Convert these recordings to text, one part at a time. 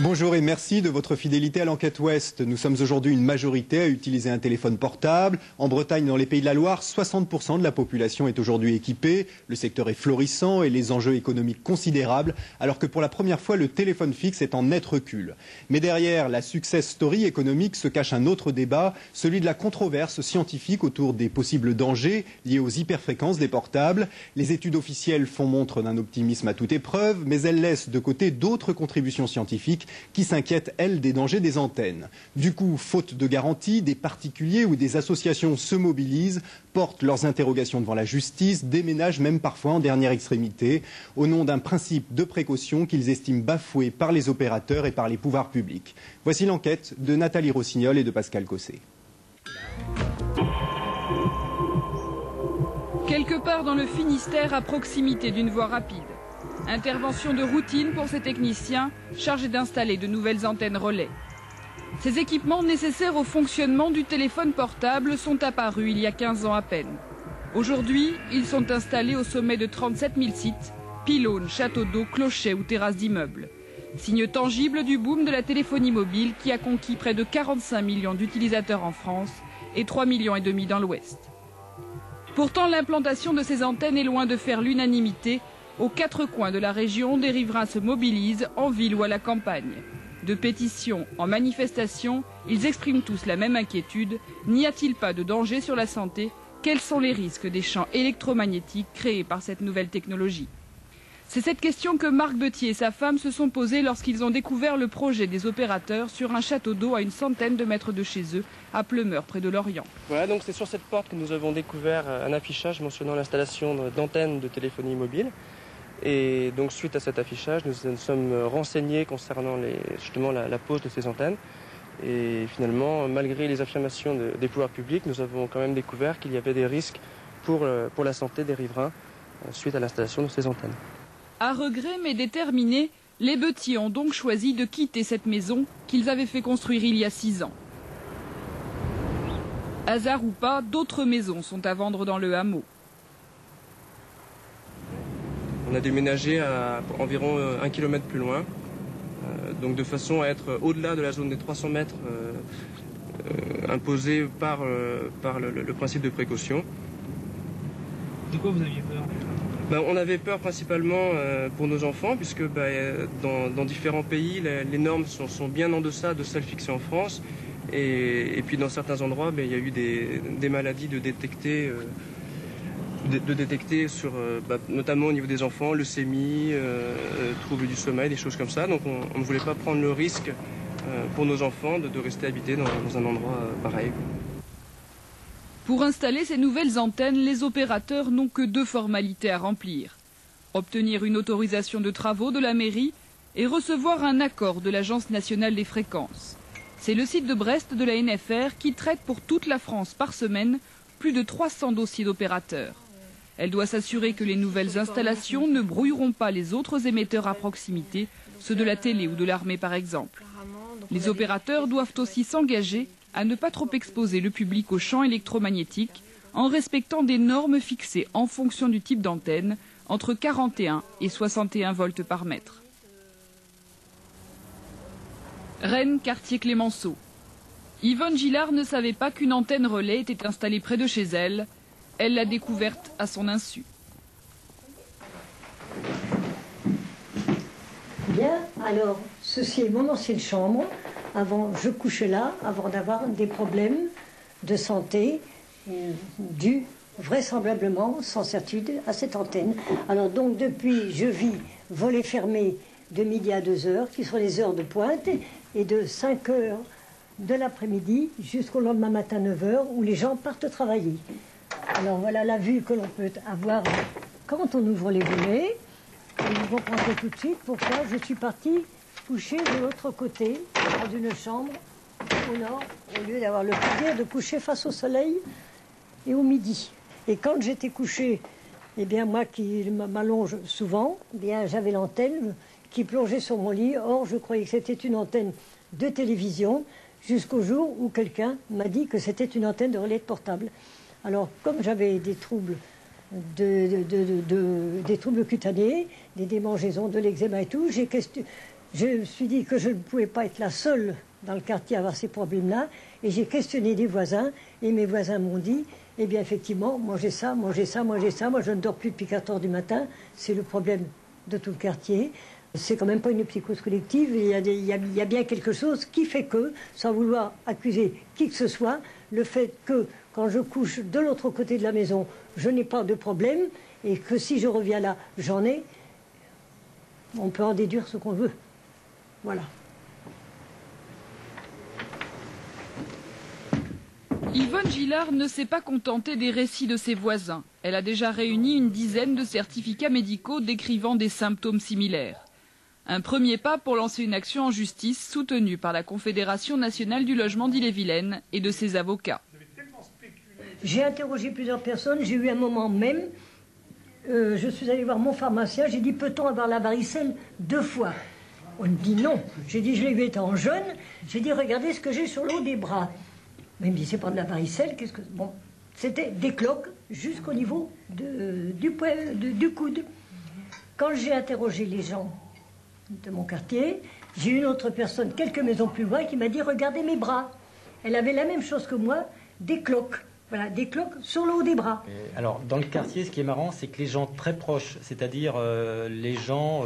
Bonjour et merci de votre fidélité à l'Enquête Ouest. Nous sommes aujourd'hui une majorité à utiliser un téléphone portable. En Bretagne, dans les Pays de la Loire, 60% de la population est aujourd'hui équipée. Le secteur est florissant et les enjeux économiques considérables, alors que pour la première fois, le téléphone fixe est en net recul. Mais derrière la success story économique se cache un autre débat, celui de la controverse scientifique autour des possibles dangers liés aux hyperfréquences des portables. Les études officielles font montre d'un optimisme à toute épreuve, mais elles laissent de côté d'autres contributions scientifiques qui s'inquiètent, elles, des dangers des antennes. Du coup, faute de garantie, des particuliers ou des associations se mobilisent, portent leurs interrogations devant la justice, déménagent même parfois en dernière extrémité, au nom d'un principe de précaution qu'ils estiment bafoué par les opérateurs et par les pouvoirs publics. Voici l'enquête de Nathalie Rossignol et de Pascal Cossé. Quelque part dans le Finistère, à proximité d'une voie rapide. Intervention de routine pour ces techniciens chargés d'installer de nouvelles antennes relais. Ces équipements nécessaires au fonctionnement du téléphone portable sont apparus il y a 15 ans à peine. Aujourd'hui, ils sont installés au sommet de 37 000 sites, pylônes, châteaux d'eau, clochers ou terrasses d'immeubles. Signe tangible du boom de la téléphonie mobile qui a conquis près de 45 millions d'utilisateurs en France et 3,5 millions dans l'Ouest. Pourtant, l'implantation de ces antennes est loin de faire l'unanimité. Aux quatre coins de la région, des riverains se mobilisent, en ville ou à la campagne. De pétitions en manifestations, ils expriment tous la même inquiétude. N'y a-t-il pas de danger sur la santé? Quels sont les risques des champs électromagnétiques créés par cette nouvelle technologie? C'est cette question que Marc Bettier et sa femme se sont posées lorsqu'ils ont découvert le projet des opérateurs sur un château d'eau à une centaine de mètres de chez eux, à Pleumeur, près de Lorient. Voilà, donc c'est sur cette porte que nous avons découvert un affichage mentionnant l'installation d'antennes de téléphonie mobile. Et donc suite à cet affichage, nous nous sommes renseignés concernant justement la pose de ces antennes. Et finalement, malgré les affirmations des pouvoirs publics, nous avons quand même découvert qu'il y avait des risques pour la santé des riverains suite à l'installation de ces antennes. À regret mais déterminés, les Bettier ont donc choisi de quitter cette maison qu'ils avaient fait construire il y a 6 ans. Hasard ou pas, d'autres maisons sont à vendre dans le hameau. On a déménagé à environ 1 km plus loin, donc de façon à être au-delà de la zone des 300 mètres imposée par le principe de précaution. De quoi vous aviez peur? On avait peur principalement pour nos enfants, puisque dans différents pays, les normes sont bien en deçà de celles fixées en France. Et puis dans certains endroits, il y a eu des maladies de détecter notamment au niveau des enfants, leucémie, troubles du sommeil, des choses comme ça. Donc on ne voulait pas prendre le risque pour nos enfants de rester habités dans un endroit pareil. Pour installer ces nouvelles antennes, les opérateurs n'ont que 2 formalités à remplir. Obtenir une autorisation de travaux de la mairie et recevoir un accord de l'Agence nationale des fréquences. C'est le site de Brest de la NFR qui traite pour toute la France par semaine plus de 300 dossiers d'opérateurs. Elle doit s'assurer que les nouvelles installations ne brouilleront pas les autres émetteurs à proximité, ceux de la télé ou de l'armée par exemple. Les opérateurs doivent aussi s'engager à ne pas trop exposer le public aux champs électromagnétiques en respectant des normes fixées en fonction du type d'antenne, entre 41 et 61 volts par mètre. Rennes, quartier Clémenceau. Yvonne Gillard ne savait pas qu'une antenne relais était installée près de chez elle. Elle l'a découverte à son insu. Bien, alors, ceci est mon ancienne chambre. Avant, je couchais là, avant d'avoir des problèmes de santé dus vraisemblablement, sans certitude, à cette antenne. Alors donc, depuis, je vis volets fermés de midi à 2 heures, qui sont les heures de pointe, et de 5 heures de l'après-midi jusqu'au lendemain matin 9 heures, où les gens partent travailler. Alors voilà la vue que l'on peut avoir quand on ouvre les volets. Et vous comprendrez tout de suite pourquoi je suis partie coucher de l'autre côté, dans une chambre au nord, au lieu d'avoir le plaisir de coucher face au soleil et au midi. Et quand j'étais couchée, eh bien moi qui m'allonge souvent, eh bien j'avais l'antenne qui plongeait sur mon lit. Or, je croyais que c'était une antenne de télévision, jusqu'au jour où quelqu'un m'a dit que c'était une antenne de relais de portable. Alors, comme j'avais des troubles des troubles cutanés, des démangeaisons, de l'eczéma et tout, Je me suis dit que je ne pouvais pas être la seule dans le quartier à avoir ces problèmes-là. Et j'ai questionné des voisins. Et mes voisins m'ont dit, eh bien effectivement, moi j'ai ça, moi j'ai ça, moi j'ai ça. Moi je ne dors plus depuis 4 heures du matin. C'est le problème de tout le quartier. C'est quand même pas une psychose collective. Il y a bien quelque chose qui fait que, sans vouloir accuser qui que ce soit, le fait que quand je couche de l'autre côté de la maison, je n'ai pas de problème. Et que si je reviens là, j'en ai. On peut en déduire ce qu'on veut. Voilà. Yvonne Gillard ne s'est pas contentée des récits de ses voisins. Elle a déjà réuni une dizaine de certificats médicaux décrivant des symptômes similaires. Un premier pas pour lancer une action en justice soutenue par la Confédération nationale du logement d'Ille-et-Vilaine et de ses avocats. J'ai interrogé plusieurs personnes. J'ai eu un moment même, je suis allée voir mon pharmacien. J'ai dit, peut-on avoir la varicelle 2 fois? On me dit non. J'ai dit, je l'ai vu étant jeune. J'ai dit, regardez ce que j'ai sur le haut des bras. Mais il me dit, c'est pas de la varicelle, qu'est-ce que... Bon, c'était des cloques jusqu'au niveau du coude. Quand j'ai interrogé les gens de mon quartier, j'ai eu une autre personne, quelques maisons plus loin, qui m'a dit, regardez mes bras. Elle avait la même chose que moi, des cloques. Voilà, des cloques sur le haut des bras. Alors, dans le quartier, ce qui est marrant, c'est que les gens très proches, c'est-à-dire les gens...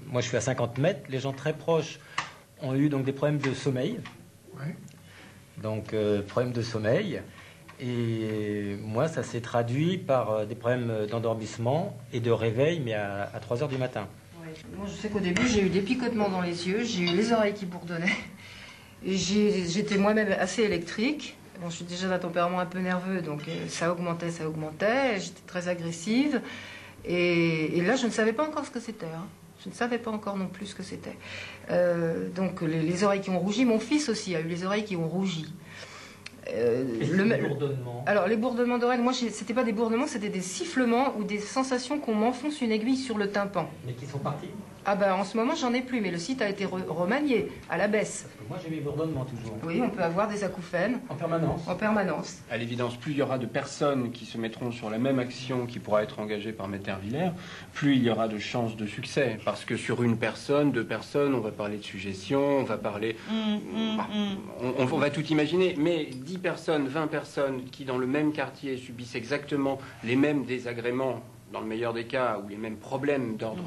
moi, je suis à 50 mètres, les gens très proches ont eu donc des problèmes de sommeil. Ouais. Donc, problème de sommeil. Et moi, ça s'est traduit par des problèmes d'endormissement et de réveil, mais à 3 heures du matin. Ouais. Moi, je sais qu'au début, j'ai eu des picotements dans les yeux, j'ai eu les oreilles qui bourdonnaient. J'étais moi-même assez électrique. Bon, je suis déjà d'un tempérament un peu nerveux, donc ça augmentait. J'étais très agressive. Et là, je ne savais pas encore ce que c'était. Hein. Je ne savais pas encore non plus ce que c'était. Donc les oreilles qui ont rougi, mon fils aussi a eu les oreilles qui ont rougi. Les bourdonnements. Alors les bourdonnements d'oreilles, moi c'était pas des bourdonnements, c'était des sifflements ou des sensations qu'on m'enfonce une aiguille sur le tympan. Mais qui sont partis? Ah ben en ce moment j'en ai plus, mais le site a été remanié à la baisse. Parce que moi j'ai mes bourdonnements toujours. Oui, on peut avoir des acouphènes. En permanence. En permanence. À l'évidence, plus il y aura de personnes qui se mettront sur la même action qui pourra être engagée par Maître Villers, plus il y aura de chances de succès. Parce que sur une personne, 2 personnes, on va parler de suggestion, on va parler... On va tout imaginer. Mais 10 personnes, 20 personnes qui dans le même quartier subissent exactement les mêmes désagréments, dans le meilleur des cas, ou les mêmes problèmes d'ordre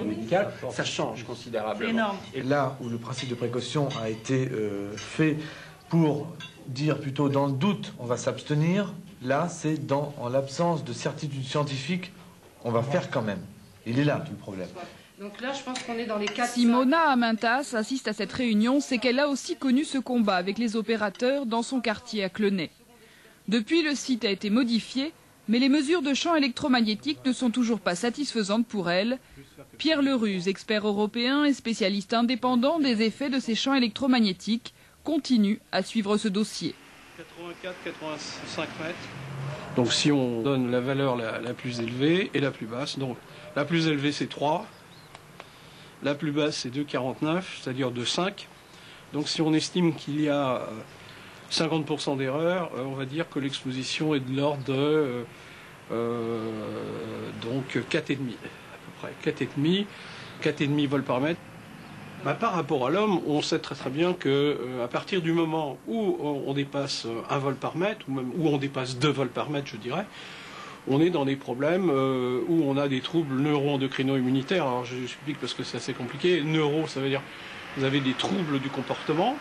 médical, ça change considérablement. C'est énorme. Et là où le principe de précaution a été fait pour dire plutôt dans le doute, on va s'abstenir, là c'est en l'absence de certitude scientifique, on va faire quand même. Il est là tout le problème. Donc là, je pense qu'on est dans les 4... Simona Amintas assiste à cette réunion, c'est qu'elle a aussi connu ce combat avec les opérateurs dans son quartier à Clenay. Depuis, le site a été modifié, mais les mesures de champ électromagnétique ne sont toujours pas satisfaisantes pour elle. Pierre Leruse, expert européen et spécialiste indépendant des effets de ces champs électromagnétiques, continue à suivre ce dossier. 84-85 mètres. Donc si on donne la valeur la plus élevée et la plus basse, donc la plus élevée c'est 3, la plus basse c'est 2,49, c'est-à-dire 2,5. Donc si on estime qu'il y a 50% d'erreur, on va dire que l'exposition est de l'ordre de donc 4,5 à peu près, 4,5 volts par mètre. Par rapport à l'homme, on sait très bien que à partir du moment où on dépasse 1 volt par mètre, ou même où on dépasse 2 volts par mètre, je dirais, on est dans des problèmes où on a des troubles neuro-endocrino-immunitaires. Alors je explique parce que c'est assez compliqué. Neuro, ça veut dire vous avez des troubles du comportement,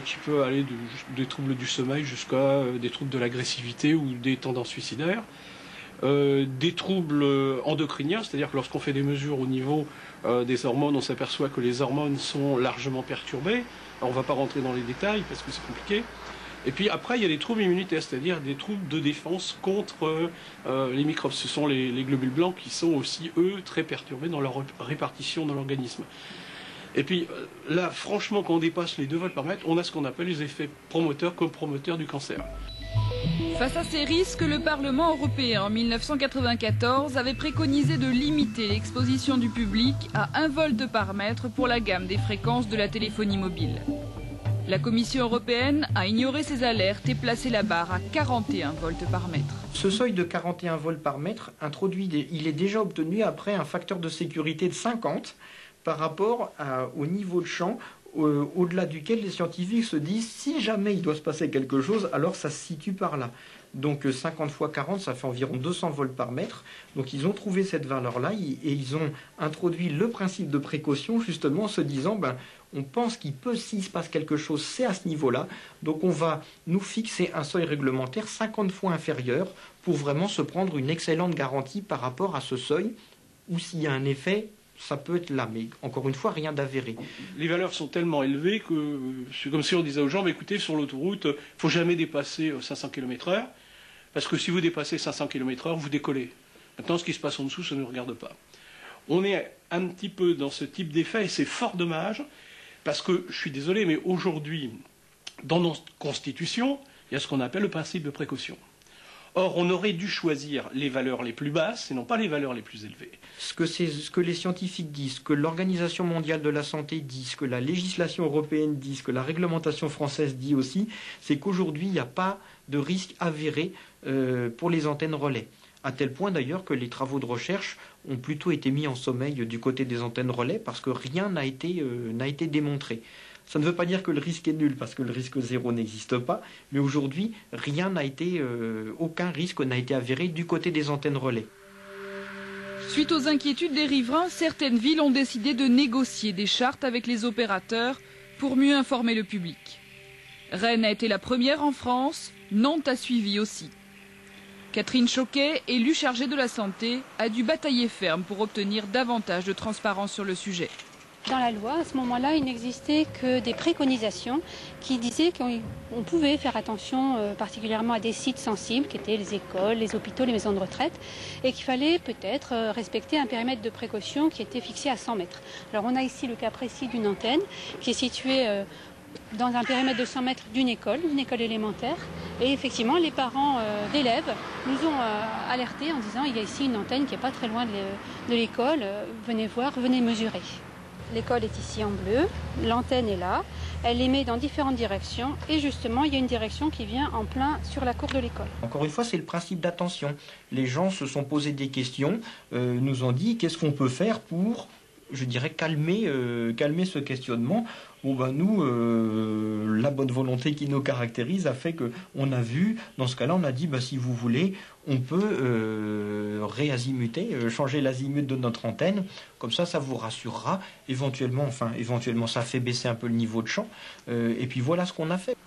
qui peut aller des troubles du sommeil jusqu'à des troubles de l'agressivité ou des tendances suicidaires. Des troubles endocriniens, c'est-à-dire que lorsqu'on fait des mesures au niveau des hormones, on s'aperçoit que les hormones sont largement perturbées. Alors on ne va pas rentrer dans les détails parce que c'est compliqué. Et puis après, il y a des troubles immunitaires, c'est-à-dire des troubles de défense contre les microbes. Ce sont les globules blancs qui sont aussi, eux, très perturbés dans leur répartition dans l'organisme. Et puis là, franchement, quand on dépasse les 2 volts par mètre, on a ce qu'on appelle les effets promoteurs comme promoteurs du cancer. Face à ces risques, le Parlement européen en 1994 avait préconisé de limiter l'exposition du public à 1 volt par mètre pour la gamme des fréquences de la téléphonie mobile. La Commission européenne a ignoré ces alertes et placé la barre à 41 volts par mètre. Ce seuil de 41 volts par mètre, il est déjà obtenu après un facteur de sécurité de 50, par rapport au niveau de champ au-delà duquel les scientifiques se disent si jamais il doit se passer quelque chose, alors ça se situe par là. Donc 50 x 40, ça fait environ 200 volts par mètre. Donc ils ont trouvé cette valeur-là et ils ont introduit le principe de précaution justement en se disant on pense qu'il peut, s'il se passe quelque chose, c'est à ce niveau-là. Donc on va nous fixer un seuil réglementaire 50 fois inférieur pour vraiment se prendre une excellente garantie par rapport à ce seuil où s'il y a un effet, ça peut être là, mais encore une fois, rien d'avéré. Les valeurs sont tellement élevées que c'est comme si on disait aux gens, écoutez, sur l'autoroute, il ne faut jamais dépasser 500 km/h, parce que si vous dépassez 500 km/h, vous décollez. Maintenant, ce qui se passe en dessous, ça ne nous regarde pas. On est un petit peu dans ce type d'effet, et c'est fort dommage, parce que, je suis désolé, mais aujourd'hui, dans notre Constitution, il y a ce qu'on appelle le principe de précaution. Or, on aurait dû choisir les valeurs les plus basses et non pas les valeurs les plus élevées. Ce que les scientifiques disent, que l'Organisation mondiale de la santé dit, ce que la législation européenne dit, ce que la réglementation française dit aussi, c'est qu'aujourd'hui, il n'y a pas de risque avéré pour les antennes relais. À tel point d'ailleurs que les travaux de recherche ont plutôt été mis en sommeil du côté des antennes relais parce que rien n'a été démontré. Ça ne veut pas dire que le risque est nul, parce que le risque zéro n'existe pas, mais aujourd'hui, aucun risque n'a été avéré du côté des antennes relais. Suite aux inquiétudes des riverains, certaines villes ont décidé de négocier des chartes avec les opérateurs pour mieux informer le public. Rennes a été la première en France, Nantes a suivi aussi. Catherine Choquet, élue chargée de la santé, a dû batailler ferme pour obtenir davantage de transparence sur le sujet. Dans la loi, à ce moment-là, il n'existait que des préconisations qui disaient qu'on pouvait faire attention particulièrement à des sites sensibles, qui étaient les écoles, les hôpitaux, les maisons de retraite, et qu'il fallait peut-être respecter un périmètre de précaution qui était fixé à 100 mètres. Alors on a ici le cas précis d'une antenne qui est située dans un périmètre de 100 mètres d'une école élémentaire. Et effectivement, les parents d'élèves nous ont alertés en disant il y a ici une antenne qui n'est pas très loin de l'école, venez voir, venez mesurer. L'école est ici en bleu, l'antenne est là, elle émet dans différentes directions et justement il y a une direction qui vient en plein sur la cour de l'école. Encore une fois, c'est le principe d'attention. Les gens se sont posé des questions, nous ont dit qu'est-ce qu'on peut faire pour, je dirais, calmer ce questionnement. Nous, la bonne volonté qui nous caractérise a fait qu'on a vu, dans ce cas-là, on a dit, si vous voulez, on peut réazimuter, changer l'azimut de notre antenne, comme ça vous rassurera, éventuellement, ça fait baisser un peu le niveau de champ, et puis voilà ce qu'on a fait.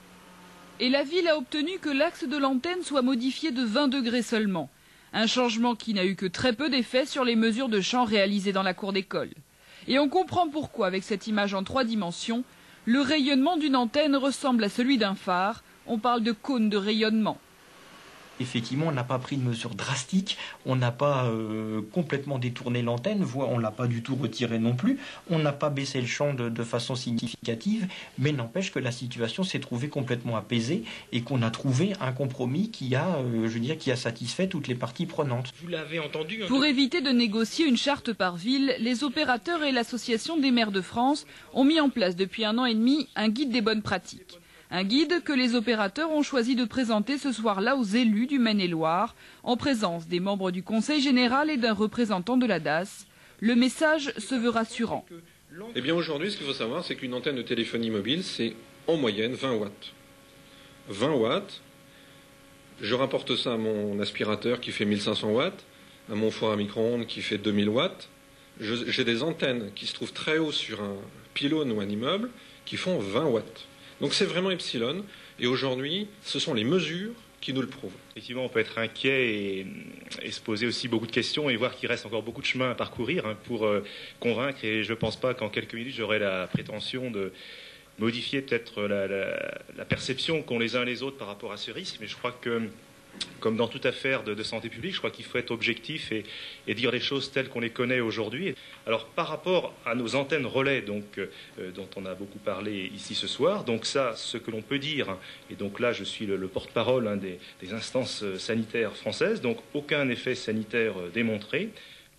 Et la ville a obtenu que l'axe de l'antenne soit modifié de 20 degrés seulement, un changement qui n'a eu que très peu d'effet sur les mesures de champ réalisées dans la cour d'école. Et on comprend pourquoi, avec cette image en 3 dimensions, le rayonnement d'une antenne ressemble à celui d'un phare. On parle de cône de rayonnement. Effectivement, on n'a pas pris de mesures drastiques, on n'a pas complètement détourné l'antenne, voire on ne l'a pas du tout retirée non plus, on n'a pas baissé le champ de façon significative, mais n'empêche que la situation s'est trouvée complètement apaisée et qu'on a trouvé un compromis qui a satisfait toutes les parties prenantes. Vous l'avez entendu. Pour éviter de négocier une charte par ville, les opérateurs et l'Association des maires de France ont mis en place depuis 1 an et demi un guide des bonnes pratiques. Un guide que les opérateurs ont choisi de présenter ce soir-là aux élus du Maine-et-Loire, en présence des membres du Conseil général et d'un représentant de la DAS. Le message se veut rassurant. Eh bien aujourd'hui, ce qu'il faut savoir, c'est qu'une antenne de téléphonie mobile, c'est en moyenne 20 watts. 20 watts, je rapporte ça à mon aspirateur qui fait 1500 watts, à mon four à micro-ondes qui fait 2000 watts. J'ai des antennes qui se trouvent très haut sur un pylône ou un immeuble qui font 20 watts. Donc c'est vraiment epsilon, et aujourd'hui, ce sont les mesures qui nous le prouvent. Effectivement, on peut être inquiet et se poser aussi beaucoup de questions et voir qu'il reste encore beaucoup de chemin à parcourir pour convaincre, et je ne pense pas qu'en quelques minutes, j'aurai la prétention de modifier peut-être la perception qu'ont les uns et les autres par rapport à ce risque, mais je crois que, comme dans toute affaire de santé publique, je crois qu'il faut être objectif et dire les choses telles qu'on les connaît aujourd'hui. Alors, par rapport à nos antennes relais, dont on a beaucoup parlé ici ce soir, donc ça, ce que l'on peut dire, et donc là, je suis le porte-parole des instances sanitaires françaises, donc aucun effet sanitaire démontré.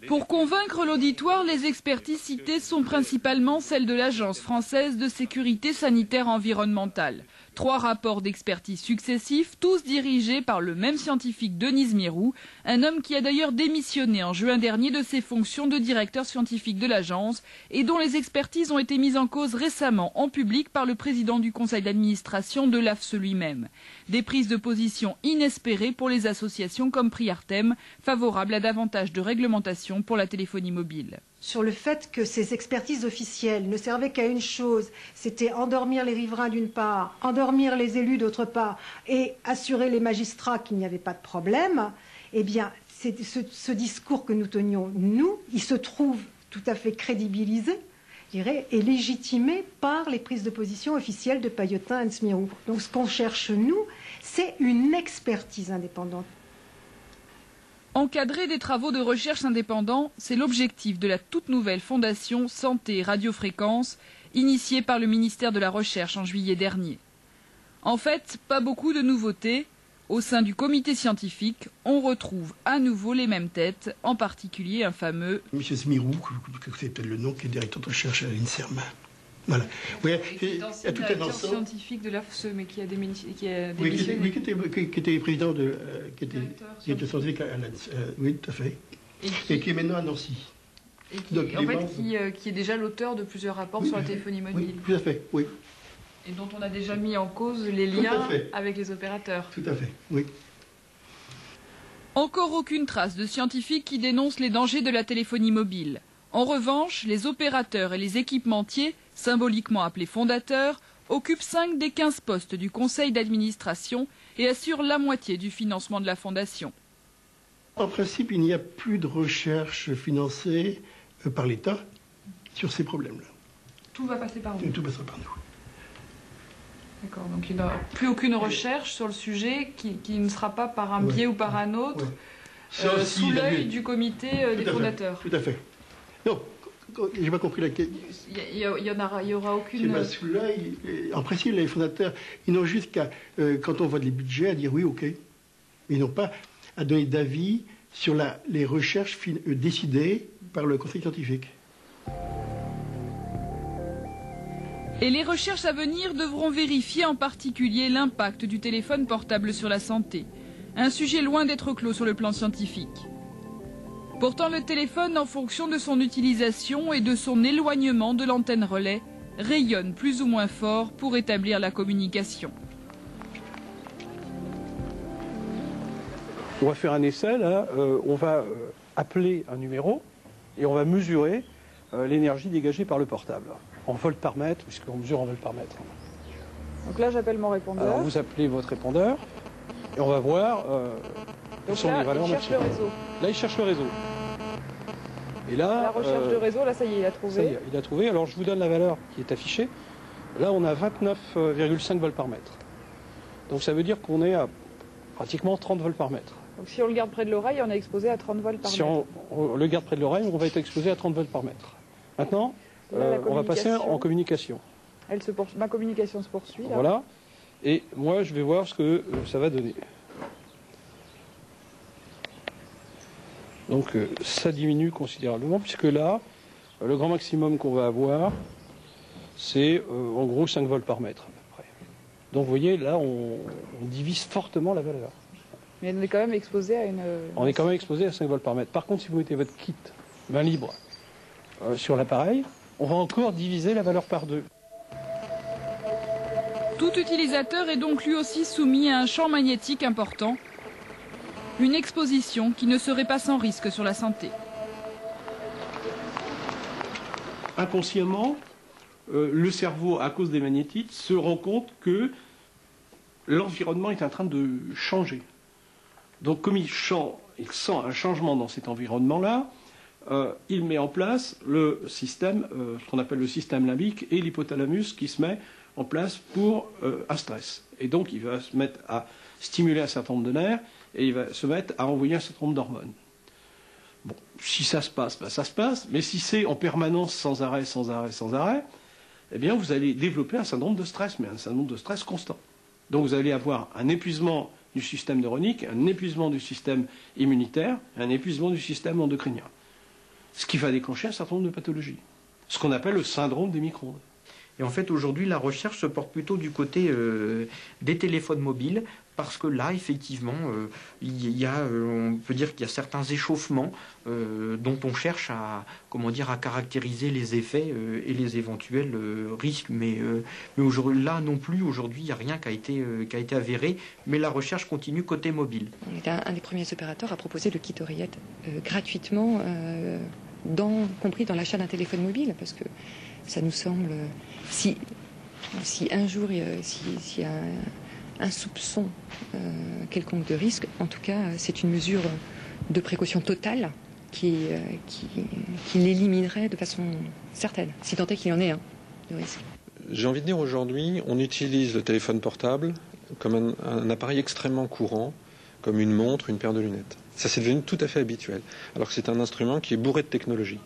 Pour convaincre l'auditoire, les expertises citées sont principalement celles de l'Agence française de sécurité sanitaire environnementale. 3 rapports d'expertise successifs, tous dirigés par le même scientifique Denise Mirou, un homme qui a d'ailleurs démissionné en juin dernier de ses fonctions de directeur scientifique de l'agence et dont les expertises ont été mises en cause récemment en public par le président du conseil d'administration de l'AFSE lui-même. Des prises de position inespérées pour les associations comme Priartem, favorables à davantage de réglementation pour la téléphonie mobile. Sur le fait que ces expertises officielles ne servaient qu'à une chose, c'était endormir les riverains d'une part, endormir les élus d'autre part et assurer les magistrats qu'il n'y avait pas de problème, eh bien, ce discours que nous tenions, nous, il se trouve tout à fait crédibilisé, je dirais, et légitimé par les prises de position officielles de Paillotin et de Smirou. Donc ce qu'on cherche, nous, c'est une expertise indépendante. Encadrer des travaux de recherche indépendants, c'est l'objectif de la toute nouvelle fondation Santé et Radiofréquence, initiée par le ministère de la Recherche en juillet dernier. En fait, pas beaucoup de nouveautés. Au sein du comité scientifique, on retrouve à nouveau les mêmes têtes, en particulier un fameux Monsieur Smirou, c'est peut-être le nom, qui est directeur de recherche à l'INSERM. Voilà. Oui, il y a tout un ensemble. Scientifique de l'AFSE, mais qui a démissionné. Oui, qui était président de. Qui était scientifique à l'ANS. Oui, tout à fait. Et qui est maintenant à Nancy. Et qui est déjà l'auteur de plusieurs rapports sur la téléphonie mobile. Oui, tout à fait, oui. Et dont on a déjà mis en cause les liens avec les opérateurs. Tout à fait, oui. Encore aucune trace de scientifiques qui dénoncent les dangers de la téléphonie mobile. En revanche, les opérateurs et les équipementiers, symboliquement appelés fondateurs, occupent 5 des 15 postes du conseil d'administration et assurent la moitié du financement de la fondation. En principe, il n'y a plus de recherche financée par l'État sur ces problèmes-là. Tout va passer par vous. Tout passera par nous. D'accord, donc il n'y a plus aucune recherche sur le sujet qui ne sera pas par un biais ou par un autre, sous l'œil du comité des fondateurs. Tout à fait. Non, j'ai pas compris laquelle. Il y aura aucune. C'est sous l'œil. En principe, les fondateurs, ils n'ont juste qu'à, quand on voit les budgets, à dire oui, ok. Ils n'ont pas à donner d'avis sur les recherches décidées par le conseil scientifique. Et les recherches à venir devront vérifier en particulier l'impact du téléphone portable sur la santé. Un sujet loin d'être clos sur le plan scientifique. Pourtant, le téléphone, en fonction de son utilisation et de son éloignement de l'antenne relais, rayonne plus ou moins fort pour établir la communication. On va faire un essai, là. On va appeler un numéro et on va mesurer l'énergie dégagée par le portable. En volts par mètre, puisqu'on mesure en volts par mètre. Donc là, j'appelle mon répondeur. Alors, vous appelez votre répondeur et on va voir quelles sont les valeurs maximales. Il cherche le réseau. Là, il cherche le réseau. Et là, la recherche de réseau, là, ça y est, il a trouvé. Ça y est, il a trouvé. Alors, je vous donne la valeur qui est affichée. Là, on a 29,5 volts par mètre. Donc, ça veut dire qu'on est à pratiquement 30 volts par mètre. Donc, si on le garde près de l'oreille, on est exposé à 30 volts par mètre. Si on le garde près de l'oreille, on va être exposé à 30 volts par mètre. Maintenant, on va passer en communication. Ma communication se poursuit. Là. Voilà. Et moi, je vais voir ce que ça va donner. Donc, ça diminue considérablement, puisque là, le grand maximum qu'on va avoir, c'est en gros 5 volts par mètre à peu près. Donc, vous voyez, là, on divise fortement la valeur. Mais on est quand même exposé à une... On est quand même exposé à 5 volts par mètre. Par contre, si vous mettez votre kit main libre sur l'appareil, on va encore diviser la valeur par 2. Tout utilisateur est donc lui aussi soumis à un champ magnétique important, une exposition qui ne serait pas sans risque sur la santé. Inconsciemment, le cerveau, à cause des magnétites, se rend compte que l'environnement est en train de changer. Donc comme il sent un changement dans cet environnement-là, il met en place le système, ce qu'on appelle le système limbique, et l'hypothalamus qui se met en place pour un stress. Et donc il va se mettre à stimuler un certain nombre de nerfs, et il va se mettre à envoyer un certain nombre d'hormones. Bon, si ça se passe, ben ça se passe, mais si c'est en permanence, sans arrêt, eh bien vous allez développer un syndrome de stress, mais un syndrome de stress constant. Donc vous allez avoir un épuisement du système neuronique, un épuisement du système immunitaire, un épuisement du système endocrinien. Ce qui va déclencher un certain nombre de pathologies. Ce qu'on appelle le syndrome des micro-ondes. Et en fait, aujourd'hui, la recherche se porte plutôt du côté des téléphones mobiles, parce que là, effectivement, on peut dire qu'il y a certains échauffements dont on cherche à caractériser les effets et les éventuels risques. Mais aujourd'hui, là non plus, aujourd'hui, il n'y a rien qui a été avéré, mais la recherche continue côté mobile. On est un des premiers opérateurs à proposer le kit oreillette gratuitement, compris dans l'achat d'un téléphone mobile, parce que ça nous semble, si un jour, s'il y a un soupçon quelconque de risque, en tout cas, c'est une mesure de précaution totale qui l'éliminerait de façon certaine, si tant est qu'il y en ait un de risque. J'ai envie de dire aujourd'hui, on utilise le téléphone portable comme un appareil extrêmement courant, comme une montre, une paire de lunettes. Ça, c'est devenu tout à fait habituel, alors que c'est un instrument qui est bourré de technologie.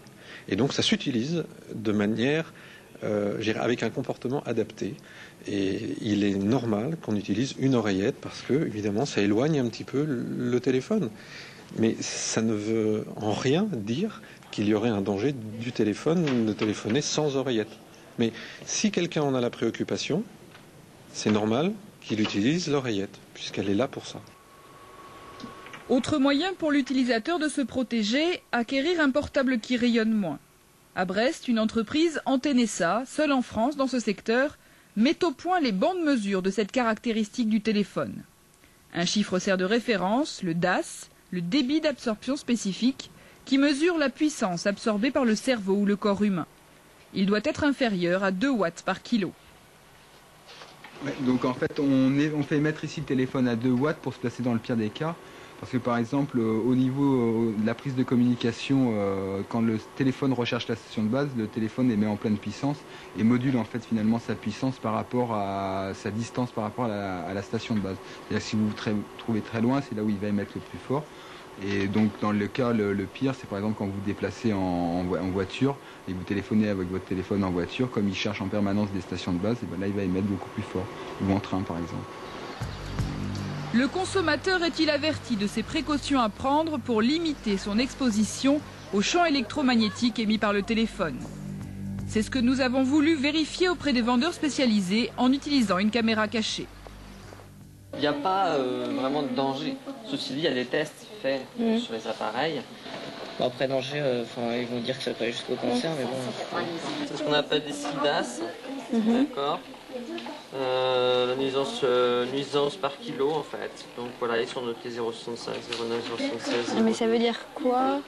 Et donc, ça s'utilise de manière, avec un comportement adapté. Et il est normal qu'on utilise une oreillette parce que, évidemment, ça éloigne un petit peu le téléphone. Mais ça ne veut en rien dire qu'il y aurait un danger du téléphone de téléphoner sans oreillette. Mais si quelqu'un en a la préoccupation, c'est normal qu'il utilise l'oreillette, puisqu'elle est là pour ça. Autre moyen pour l'utilisateur de se protéger, acquérir un portable qui rayonne moins. À Brest, une entreprise, Antenessa, seule en France dans ce secteur, met au point les bandes mesure de cette caractéristique du téléphone. Un chiffre sert de référence, le DAS, le débit d'absorption spécifique, qui mesure la puissance absorbée par le cerveau ou le corps humain. Il doit être inférieur à 2 watts par kilo. Ouais, donc en fait, on fait émettre ici le téléphone à 2 watts pour se placer dans le pire des cas. Parce que par exemple, au niveau de la prise de communication, quand le téléphone recherche la station de base, le téléphone émet en pleine puissance et module en fait finalement sa puissance par rapport à sa distance par rapport à la station de base. C'est-à-dire que si vous vous trouvez très loin, c'est là où il va émettre le plus fort. Et donc dans le cas le pire, c'est par exemple quand vous vous déplacez en voiture et vous téléphonez avec votre téléphone en voiture, comme il cherche en permanence des stations de base, et ben là il va émettre beaucoup plus fort, ou en train par exemple. Le consommateur est-il averti de ces précautions à prendre pour limiter son exposition aux champs électromagnétiques émis par le téléphone? C'est ce que nous avons voulu vérifier auprès des vendeurs spécialisés en utilisant une caméra cachée. Il n'y a pas vraiment de danger. Ceci dit, il y a des tests faits sur les appareils. Bon, après danger, ils vont dire que ça peut aller jusqu'au cancer, mais bon. C'est ce qu'on appelle des SIDAS, d'accord. La nuisance par kilo en fait. Donc voilà, ils sont notés 0,65, 0,9, 0,76. Mais ça veut dire quoi?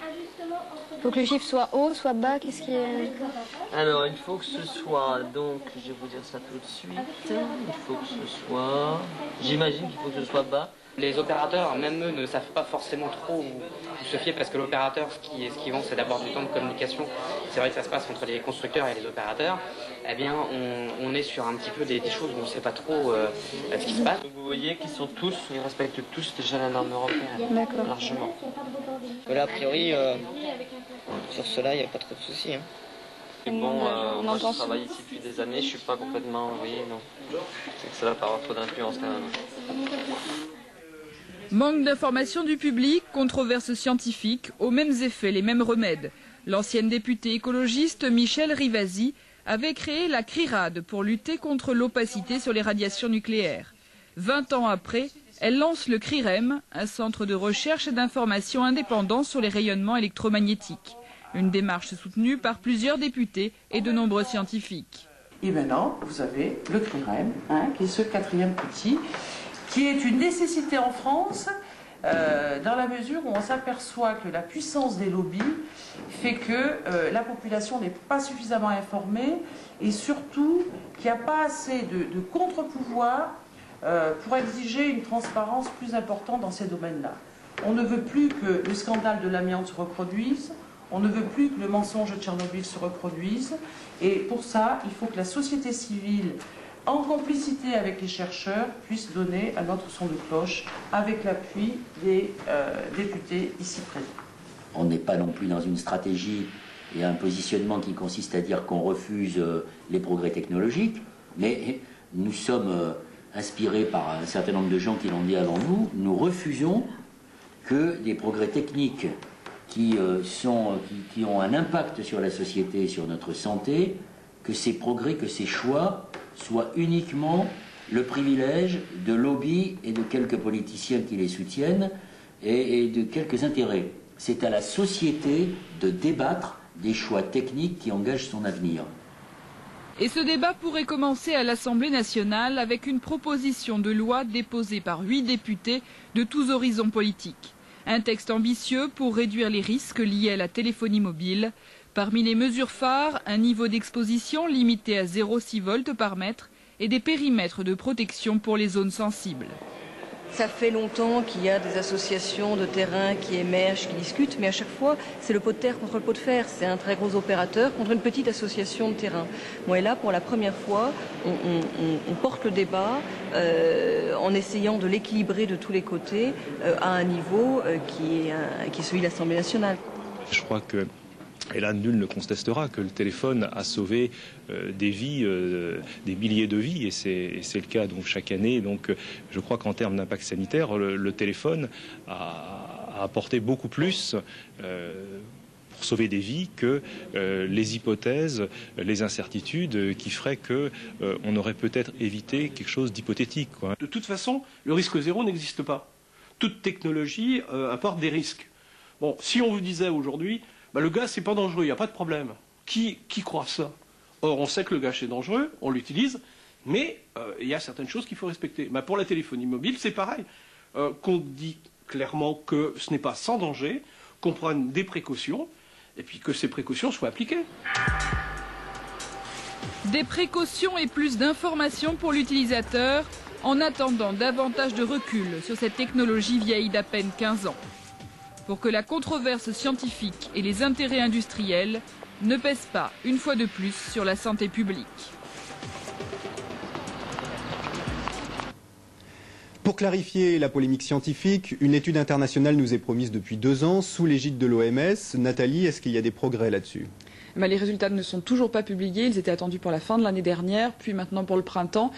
Faut que le chiffre soit haut, soit bas, qu'est-ce qui est... Alors il faut que ce soit, donc je vais vous dire ça tout de suite, il faut que ce soit, j'imagine qu'il faut que ce soit bas. Les opérateurs, même eux, ne savent pas forcément trop où se fier parce que l'opérateur, ce qui vend, c'est d'abord du temps de communication. C'est vrai que ça se passe entre les constructeurs et les opérateurs. Eh bien, on est sur un petit peu des choses où on ne sait pas trop ce qui se passe. Vous voyez qu'ils ils respectent tous déjà la norme européenne, largement. Là, a priori, sur cela, il n'y a pas trop de soucis. Hein. Et bon, moi je travaille ici depuis des années, je ne suis pas complètement, vous voyez, non. C'est que ça va pas avoir trop d'influence quand même. Manque d'information du public, controverses scientifiques, aux mêmes effets, les mêmes remèdes. L'ancienne députée écologiste Michèle Rivasi avait créé la CRIRAD pour lutter contre l'opacité sur les radiations nucléaires. 20 ans après, elle lance le CRIREM, un centre de recherche et d'information indépendant sur les rayonnements électromagnétiques. Une démarche soutenue par plusieurs députés et de nombreux scientifiques. Et maintenant, vous avez le CRIREM, qui est ce 4e outil, qui est une nécessité en France, dans la mesure où on s'aperçoit que la puissance des lobbies fait que la population n'est pas suffisamment informée et surtout qu'il n'y a pas assez de contre-pouvoirs pour exiger une transparence plus importante dans ces domaines-là. On ne veut plus que le scandale de l'amiante se reproduise, on ne veut plus que le mensonge de Tchernobyl se reproduise, et pour ça, il faut que la société civile, en complicité avec les chercheurs, puisse donner un autre son de cloche avec l'appui des députés ici présents. On n'est pas non plus dans une stratégie et un positionnement qui consiste à dire qu'on refuse les progrès technologiques, mais nous sommes inspirés par un certain nombre de gens qui l'ont dit avant nous. Nous refusons que des progrès techniques qui ont un impact sur la société, sur notre santé, que ces progrès, que ces choix soient uniquement le privilège de lobbies et de quelques politiciens qui les soutiennent et de quelques intérêts. C'est à la société de débattre des choix techniques qui engagent son avenir. Et ce débat pourrait commencer à l'Assemblée nationale avec une proposition de loi déposée par 8 députés de tous horizons politiques. Un texte ambitieux pour réduire les risques liés à la téléphonie mobile. Parmi les mesures phares, un niveau d'exposition limité à 0,6 volts par mètre et des périmètres de protection pour les zones sensibles. Ça fait longtemps qu'il y a des associations de terrain qui émergent, qui discutent, mais à chaque fois, c'est le pot de terre contre le pot de fer. C'est un très gros opérateur contre une petite association de terrain. Bon, et là, pour la première fois, on porte le débat en essayant de l'équilibrer de tous les côtés à un niveau qui est celui de l'Assemblée nationale. Je crois que, et là nul ne contestera, que le téléphone a sauvé des vies, des milliers de vies, et c'est le cas donc chaque année. Donc je crois qu'en termes d'impact sanitaire, le téléphone a apporté beaucoup plus pour sauver des vies que les hypothèses, les incertitudes qui feraient qu'on aurait peut-être évité quelque chose d'hypothétique, quoi. De toute façon, le risque zéro n'existe pas. Toute technologie apporte des risques. Bon, si on vous disait aujourd'hui, le gaz, c'est pas dangereux, il n'y a pas de problème. Qui croit ça? Or, on sait que le gaz, c'est dangereux, on l'utilise, mais il y a certaines choses qu'il faut respecter. Pour la téléphonie mobile, c'est pareil. Qu'on dit clairement que ce n'est pas sans danger, qu'on prenne des précautions, et puis que ces précautions soient appliquées. Des précautions et plus d'informations pour l'utilisateur, en attendant davantage de recul sur cette technologie vieille d'à peine 15 ans. Pour que la controverse scientifique et les intérêts industriels ne pèsent pas, une fois de plus, sur la santé publique. Pour clarifier la polémique scientifique, une étude internationale nous est promise depuis 2 ans, sous l'égide de l'OMS. Nathalie, est-ce qu'il y a des progrès là-dessus ? Les résultats ne sont toujours pas publiés, ils étaient attendus pour la fin de l'année dernière, puis maintenant pour le printemps.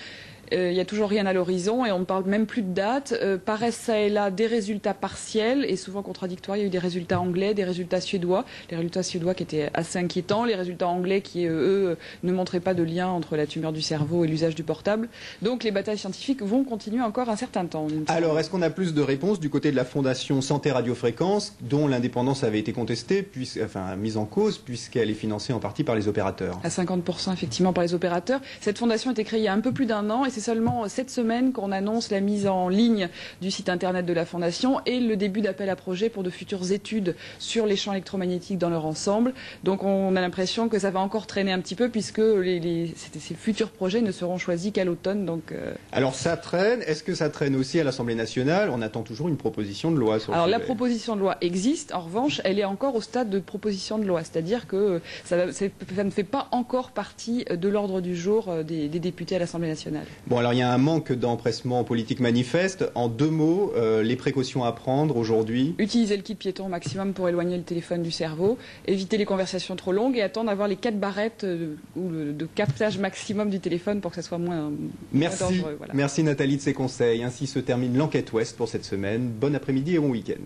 Il n'y a toujours rien à l'horizon et on ne parle même plus de date. Paraissent ça et là des résultats partiels et souvent contradictoires. Il y a eu des résultats anglais, des résultats suédois. Les résultats suédois qui étaient assez inquiétants, les résultats anglais qui, eux, ne montraient pas de lien entre la tumeur du cerveau et l'usage du portable. Donc les batailles scientifiques vont continuer encore un certain temps. Alors, est-ce qu'on a plus de réponses du côté de la Fondation Santé Radiofréquence, dont l'indépendance avait été contestée, mise en cause, puisqu'elle est financée en partie par les opérateurs? À 50% effectivement par les opérateurs. Cette fondation a été créée il y a un peu plus d'1 an et c'est seulement cette semaine qu'on annonce la mise en ligne du site internet de la Fondation et le début d'appel à projets pour de futures études sur les champs électromagnétiques dans leur ensemble. Donc on a l'impression que ça va encore traîner un petit peu puisque ces futurs projets ne seront choisis qu'à l'automne. Alors ça traîne. Est-ce que ça traîne aussi à l'Assemblée nationale? On attend toujours une proposition de loi sur le sujet. La proposition de loi existe. En revanche, elle est encore au stade de proposition de loi. C'est-à-dire que ça ne fait pas encore partie de l'ordre du jour des députés à l'Assemblée nationale. Bon, alors il y a un manque d'empressement politique manifeste. En 2 mots, les précautions à prendre aujourd'hui. Utiliser le kit piéton au maximum pour éloigner le téléphone du cerveau, éviter les conversations trop longues et attendre d'avoir les 4 barrettes de captage maximum du téléphone pour que ça soit moins dangereux. Voilà. Merci Nathalie de ces conseils. Ainsi se termine l'enquête Ouest pour cette semaine. Bon après-midi et bon week-end.